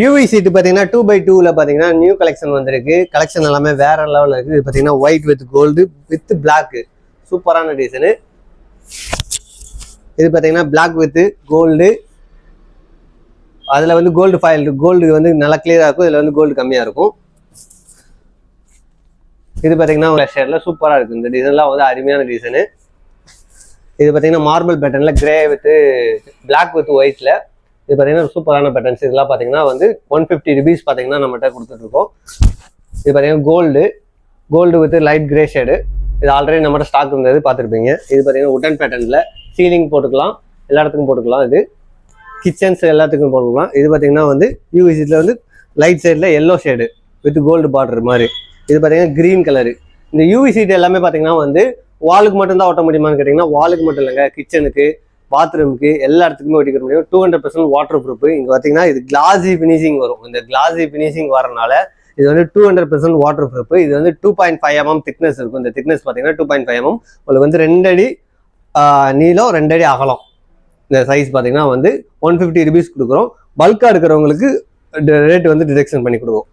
UV seat பார்த்தீங்கன்னா 2x2ல பார்த்தீங்கன்னா new collection வந்திருக்கு. கலெக்ஷன் எல்லாமே வேற லெவலில் இருக்குது. இது பார்த்தீங்கன்னா white with gold with black, சூப்பரான டிசைனு. இது பார்த்தீங்கன்னா பிளாக் வித் கோல்டு, அதில் வந்து கோல்டு ஃபாயில், கோல்டு வந்து நல்லா கிளியராக இருக்கும், இதில் வந்து கோல்டு கம்மியாக இருக்கும். இது பார்த்தீங்கன்னா ஷேரில் சூப்பராக இருக்குது. இந்த டிசைன்லாம் வந்து அருமையான டிசைனு. இது பார்த்தீங்கன்னா மார்பிள் பேட்டர்னில் கிரே வித் பிளாக் வித் ஒயிட்டில். இது பார்த்தீங்கன்னா சூப்பரான பேட்டர்ன்ஸ். இதெல்லாம் பார்த்தீங்கன்னா வந்து 150 rupees பார்த்தீங்கன்னா நம்மகிட்ட கொடுத்துட்ருக்கோம். இது பார்த்தீங்கன்னா gold with light grey shade. இது ஆல்ரெடி நம்மகிட்ட ஸ்டாக் இருந்தது பார்த்துருப்பீங்க. இது பார்த்தீங்கன்னா உட்டன் பேட்டர்னில் சீலிங் போட்டுக்கலாம், எல்லா இடத்துக்கும் போட்டுக்கலாம். இது கிச்சன்ஸ் எல்லாத்துக்கும் போட்டுக்கலாம். இது பார்த்தீங்கன்னா வந்து யூவிசியில் வந்து லைட் சைடில் yellow shade with gold border மாதிரி. இது பார்த்தீங்கன்னா க்ரீன் கலரு. இந்த யூவி சீட் எல்லாமே பார்த்தீங்கன்னா வந்து வாலுக்கு மட்டும்தான் ஒட்ட முடியுமான்னு கேட்டிங்கன்னா வாலுக்கு மட்டும் இல்லைங்க, கிச்சனுக்கு, பாத்ரூமுக்கு, எல்லா இடத்துக்குமே ஒட்டிக்க முடியும். 200% வாட்டர் ப்ரூஃப். இங்கே பார்த்தீங்கன்னா இது கிளாசி ஃபினிஷிங் வரும். இந்த கிளாசி ஃபினிஷிங் வரனால இது வந்து 200% வாட்டர் ப்ரூஃப். இது வந்து 2.5 mm திக்னஸ் இருக்கும். இந்த திக்னஸ் பார்த்தீங்கன்னா 2.5 mm. உங்களுக்கு வந்து 2 அடி நீளம், 2 அடி அகலம். இந்த சைஸ் பார்த்தீங்கன்னா வந்து 150 rupees கொடுக்குறோம். பல்காக இருக்கிறவங்களுக்கு ரேட் வந்து டிடக்ஷன் பண்ணி கொடுக்கும்.